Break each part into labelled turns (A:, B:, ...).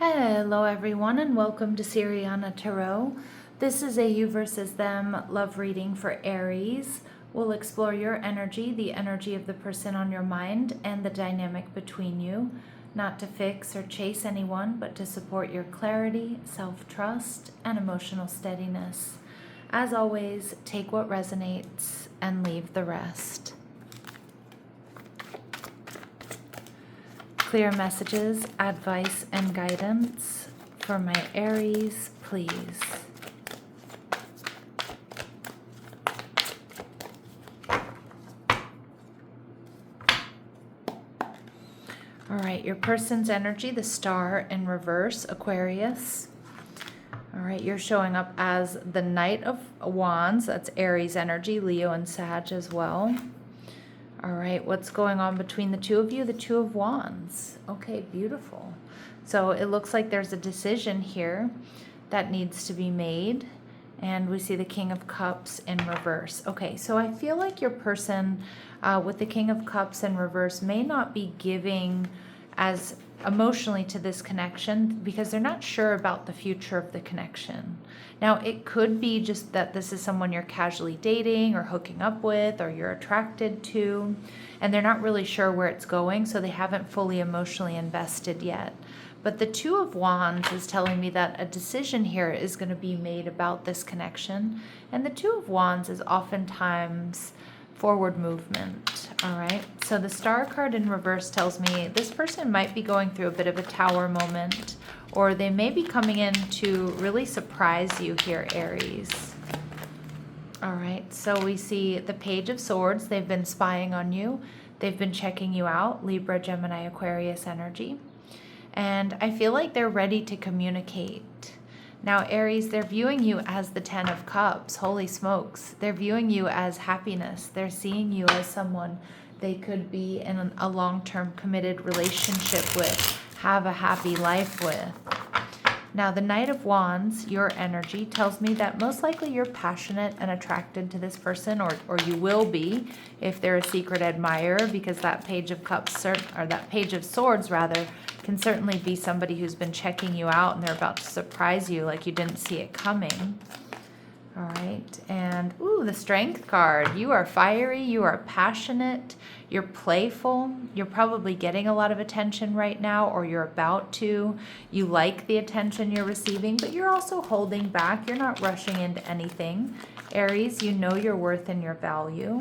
A: Hello everyone and welcome to Siriana Tarot. This is a you versus them love reading for Aries. We'll explore your energy, the energy of the person on your mind, and the dynamic between you. Not to fix or chase anyone, but to support your clarity, self-trust, and emotional steadiness. As always, take what resonates and leave the rest. Clear messages, advice, and guidance for my Aries, please. All right, your person's energy, the star in reverse, Aquarius. All right, you're showing up as the Knight of Wands. That's Aries energy, Leo and Sag as well. All right, what's going on between the two of you? The Two of Wands. Okay, beautiful. So it looks like there's a decision here that needs to be made. And we see the King of Cups in reverse. Okay, so I feel like your person with the King of Cups in reverse may not be giving as emotionally to this connection because they're not sure about the future of the connection. Now, it could be just that this is someone you're casually dating or hooking up with or you're attracted to, and they're not really sure where it's going, so they haven't fully emotionally invested yet. But the Two of Wands is telling me that a decision here is going to be made about this connection, and the Two of Wands is oftentimes forward movement. All right, so the Star card in reverse tells me this person might be going through a bit of a tower moment, or they may be coming in to really surprise you here, Aries. All right, so we see the Page of Swords. They've been spying on you. They've been checking you out, Libra, Gemini, Aquarius energy. And I feel like they're ready to communicate. Now, Aries, they're viewing you as the Ten of Cups. Holy smokes. They're viewing you as happiness. They're seeing you as someone they could be in a long-term committed relationship with, have a happy life with. Now, the Knight of Wands, your energy, tells me that most likely you're passionate and attracted to this person, or you will be if they're a secret admirer, because that Page of Cups, or that Page of Swords, rather, can certainly be somebody who's been checking you out and they're about to surprise you like you didn't see it coming. All right, and ooh, the Strength card. You are fiery, you are passionate, you're playful, you're probably getting a lot of attention right now, or you're about to. You like the attention you're receiving, but you're also holding back. You're not rushing into anything. Aries, you know your worth and your value.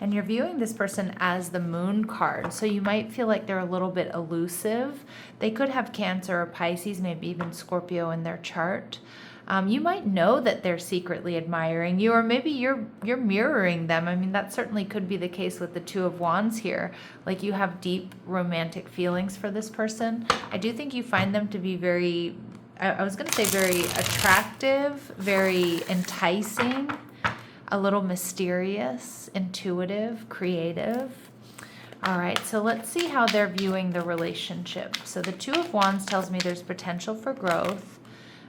A: And you're viewing this person as the Moon card. So you might feel like they're a little bit elusive. They could have Cancer or Pisces, maybe even Scorpio in their chart. You might know that they're secretly admiring you, or maybe you're mirroring them. I mean, that certainly could be the case with the Two of Wands here. Like, you have deep romantic feelings for this person. I do think you find them to be very, I was going to say very attractive, very enticing, a little mysterious, intuitive, creative. All right, so let's see how they're viewing the relationship. So the Two of Wands tells me there's potential for growth.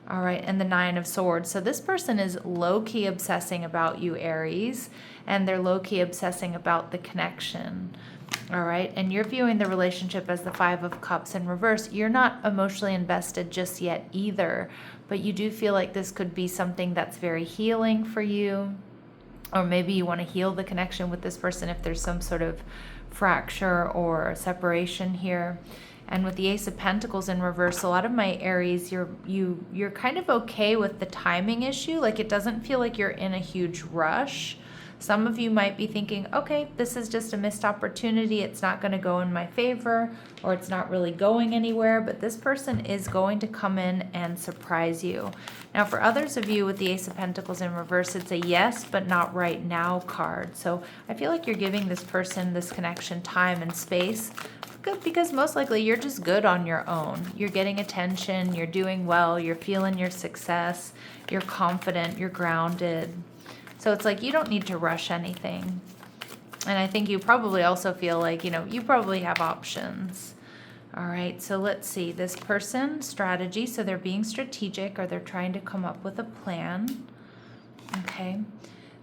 A: All right, and the Nine of Swords. So this person is low-key obsessing about you, Aries, and they're low-key obsessing about the connection. All right, and you're viewing the relationship as the Five of Cups in reverse. You're not emotionally invested just yet either, but you do feel like this could be something that's very healing for you, or maybe you want to heal the connection with this person if there's some sort of fracture or separation here. And with the Ace of Pentacles in reverse, a lot of my Aries, you're kind of okay with the timing issue. Like, it doesn't feel like you're in a huge rush. Some of you might be thinking, okay, this is just a missed opportunity. It's not going to go in my favor, or it's not really going anywhere. But this person is going to come in and surprise you. Now, for others of you with the Ace of Pentacles in reverse, it's a yes, but not right now card. So I feel like you're giving this person, this connection, time and space, because most likely you're just good on your own. You're getting attention, you're doing well, you're feeling your success, you're confident, you're grounded. So it's like you don't need to rush anything. And I think you probably also feel like, you probably have options. All right, so let's see. This person, strategy, so they're being strategic, or they're trying to come up with a plan. Okay.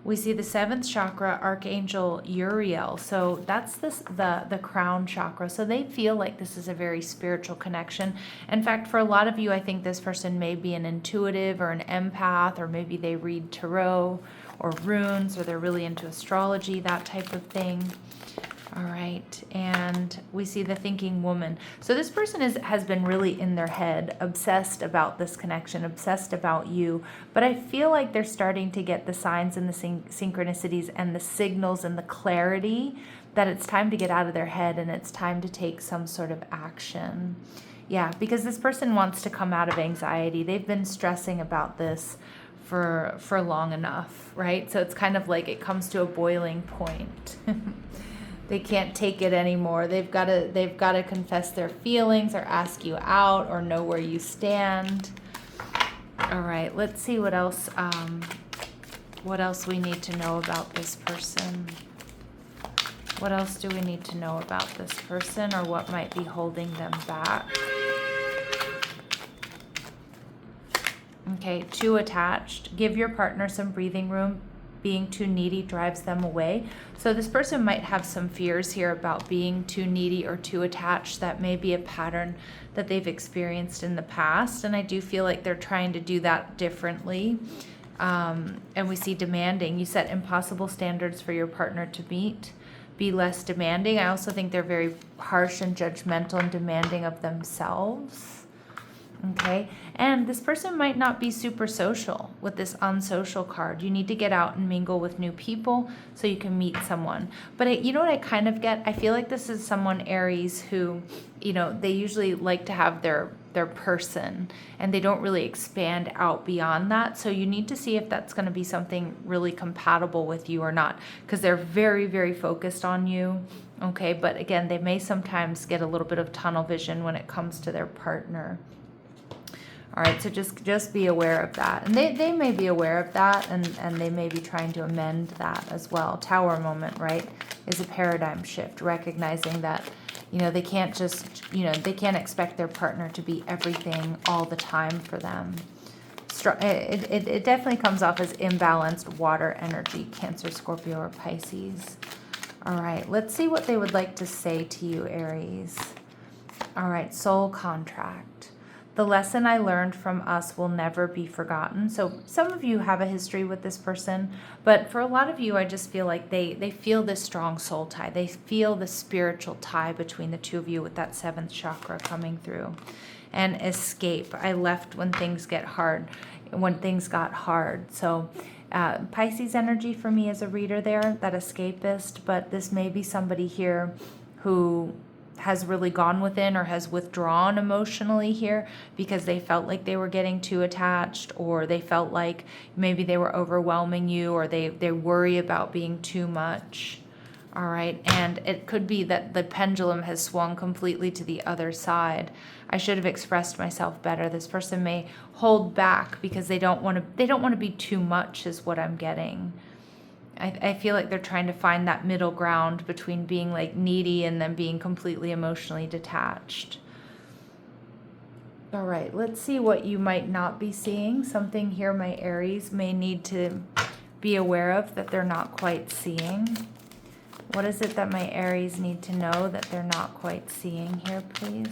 A: We see the 7th chakra, Archangel Uriel. So that's the crown chakra. So they feel like this is a very spiritual connection. In fact, for a lot of you, I think this person may be an intuitive or an empath, or maybe they read tarot or runes, or they're really into astrology, that type of thing. All right, and we see the thinking woman. So this person has been really in their head, obsessed about this connection, obsessed about you. But I feel like they're starting to get the signs and the synchronicities and the signals and the clarity that it's time to get out of their head and it's time to take some sort of action. Yeah, because this person wants to come out of anxiety. They've been stressing about this for long enough, right? So it's kind of like it comes to a boiling point. They can't take it anymore. They've got to confess their feelings or ask you out or know where you stand. All right, let's see what else we need to know about this person. What else do we need to know about this person, or what might be holding them back? Okay, too attached. Give your partner some breathing room. Being too needy drives them away. So this person might have some fears here about being too needy or too attached. That may be a pattern that they've experienced in the past. And I do feel like they're trying to do that differently. And we see demanding. You set impossible standards for your partner to meet. Be less demanding. I also think they're very harsh and judgmental and demanding of themselves. Okay, and this person might not be super social with this unsocial card. You need to get out and mingle with new people so you can meet someone. But you know what I kind of get? I feel like this is someone, Aries, who, you know, they usually like to have their person and they don't really expand out beyond that. So you need to see if that's going to be something really compatible with you or not, because they're very, very focused on you. Okay, but again, they may sometimes get a little bit of tunnel vision when it comes to their partner. All right, so just be aware of that. And they may be aware of that, and they may be trying to amend that as well. Tower moment, right, is a paradigm shift, recognizing that, you know, they can't just, you know, they can't expect their partner to be everything all the time for them. It definitely comes off as imbalanced water energy, Cancer, Scorpio, or Pisces. All right, let's see what they would like to say to you, Aries. All right, soul contract. The lesson I learned from us will never be forgotten. So some of you have a history with this person, but for a lot of you, I just feel like they feel this strong soul tie. They feel the spiritual tie between the two of you with that 7th chakra coming through. And escape. I left when things got hard. So Pisces energy for me as a reader there, that escapist, but this may be somebody here who has really gone within or has withdrawn emotionally here because they felt like they were getting too attached, or they felt like maybe they were overwhelming you, or they worry about being too much. All right, and it could be that the pendulum has swung completely to the other side. I should have expressed myself better. This person may hold back because they don't want to be too much, is what I'm getting. I feel like they're trying to find that middle ground between being like needy and then being completely emotionally detached. All right, let's see what you might not be seeing. Something here my Aries may need to be aware of that they're not quite seeing. What is it that my Aries need to know that they're not quite seeing here, please?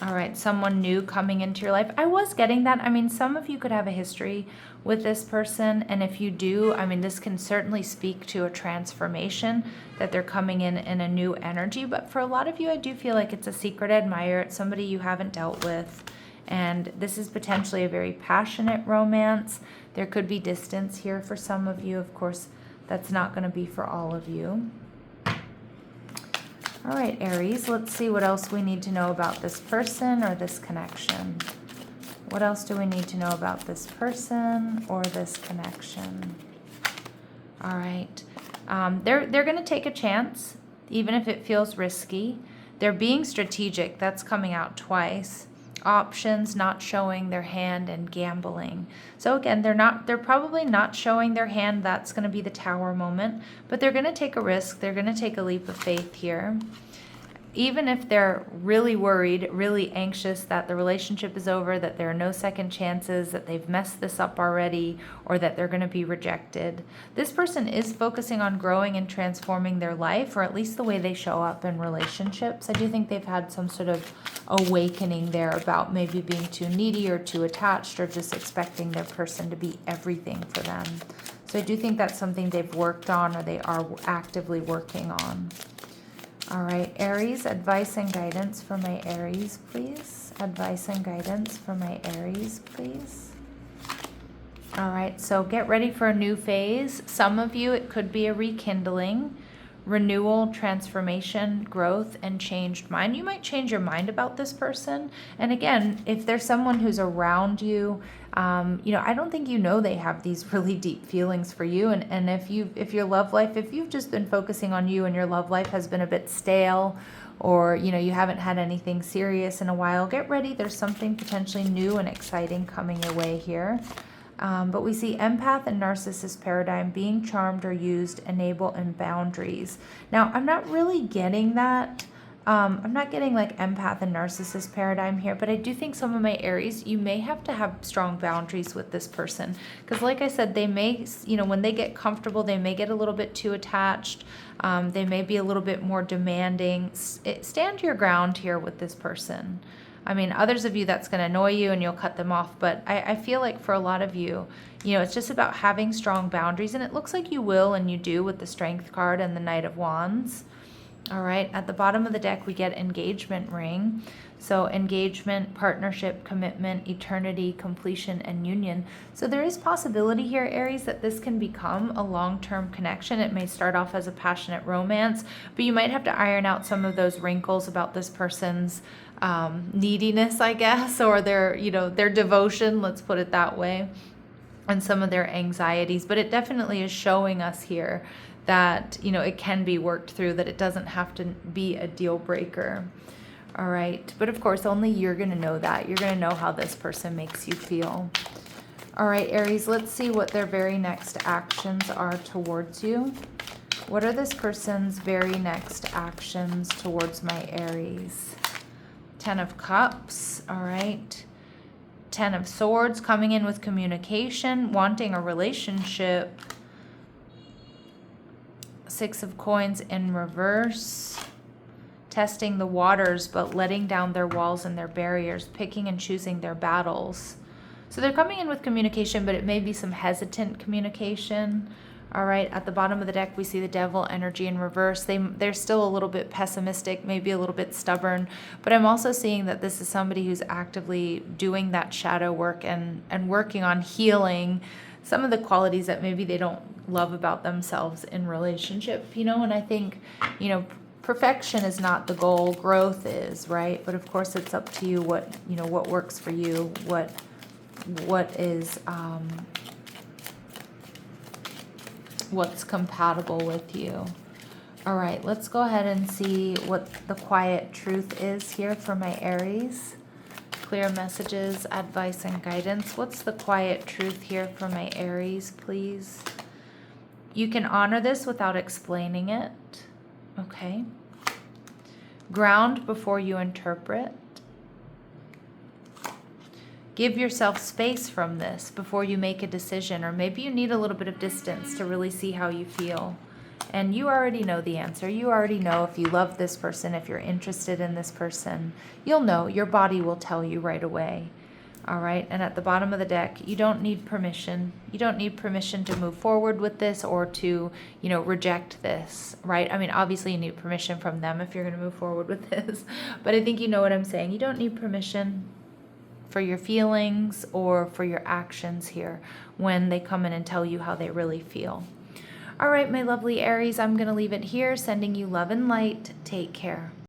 A: All right, someone new coming into your life. I was getting that. I mean, some of you could have a history with this person, and if you do, I mean, this can certainly speak to a transformation, that they're coming in a new energy. But for a lot of you, I do feel like it's a secret admirer. It's somebody you haven't dealt with, and this is potentially a very passionate romance. There could be distance here for some of you. Of course, that's not going to be for all of you. All right, Aries, let's see what else we need to know about this person or this connection. What else do we need to know about this person or this connection? All right. They're going to take a chance, even if it feels risky. They're being strategic. That's coming out twice. Options, not showing their hand, and gambling. So again, they're probably not showing their hand. That's going to be the Tower moment, but they're going to take a risk. They're going to take a leap of faith here. even if they're really worried, really anxious that the relationship is over, that there are no second chances, that they've messed this up already, or that they're going to be rejected, this person is focusing on growing and transforming their life, or at least the way they show up in relationships. I do think they've had some sort of awakening there about maybe being too needy or too attached, or just expecting their person to be everything for them. So I do think that's something they've worked on, or they are actively working on. All right, Aries, advice and guidance for my Aries, please. Advice and guidance for my Aries, please. All right, so get ready for a new phase. Some of you, it could be a rekindling, renewal, transformation, growth, and changed mind. You might change your mind about this person. And again, if there's someone who's around you, I don't think they have these really deep feelings for you. And if your love life, if you've just been focusing on you and your love life has been a bit stale, or you haven't had anything serious in a while, get ready. There's something potentially new and exciting coming your way here. But we see empath and narcissist paradigm, being charmed or used, enable, and boundaries. Now, I'm not really getting that. I'm not getting like empath and narcissist paradigm here, but I do think some of my Aries, you may have to have strong boundaries with this person. Because like I said, they may, when they get comfortable, they may get a little bit too attached. They may be a little bit more demanding. Stand your ground here with this person. I mean, others of you, that's going to annoy you and you'll cut them off. But I feel like for a lot of you, it's just about having strong boundaries. And it looks like you will and you do with the Strength card and the Knight of Wands. All right, at the bottom of the deck, we get engagement ring. So engagement, partnership, commitment, eternity, completion, and union. So there is possibility here, Aries, that this can become a long-term connection. It may start off as a passionate romance, but you might have to iron out some of those wrinkles about this person's neediness, I guess, or their devotion, let's put it that way, and some of their anxieties. But it definitely is showing us here that, it can be worked through, that it doesn't have to be a deal breaker. All right. But of course, only you're going to know that. You're going to know how this person makes you feel. All right, Aries, let's see what their very next actions are towards you. What are this person's very next actions towards my Aries? 10 of Cups. All right. 10 of Swords, coming in with communication, wanting a relationship. 6 of Coins in reverse, testing the waters, but letting down their walls and their barriers, picking and choosing their battles. So they're coming in with communication, but it may be some hesitant communication. All right, at the bottom of the deck, we see the Devil energy in reverse. They're still a little bit pessimistic, maybe a little bit stubborn, but I'm also seeing that this is somebody who's actively doing that shadow work and working on healing some of the qualities that maybe they don't love about themselves in relationship, and I think, perfection is not the goal, growth is, right? But of course it's up to you what works for you, what is, what's compatible with you. All right, let's go ahead and see what the quiet truth is here for my Aries. Clear messages, advice, and guidance. What's the quiet truth here for my Aries, please? You can honor this without explaining it. Okay. Ground before you interpret. Give yourself space from this before you make a decision, or maybe you need a little bit of distance to really see how you feel. And you already know the answer. You already know if you love this person, if you're interested in this person. You'll know. Your body will tell you right away. All right. And at the bottom of the deck, you don't need permission. You don't need permission to move forward with this or to, reject this, right? I mean, obviously you need permission from them if you're going to move forward with this. But I think you know what I'm saying. You don't need permission for your feelings or for your actions here when they come in and tell you how they really feel. All right, my lovely Aries, I'm going to leave it here, sending you love and light. Take care.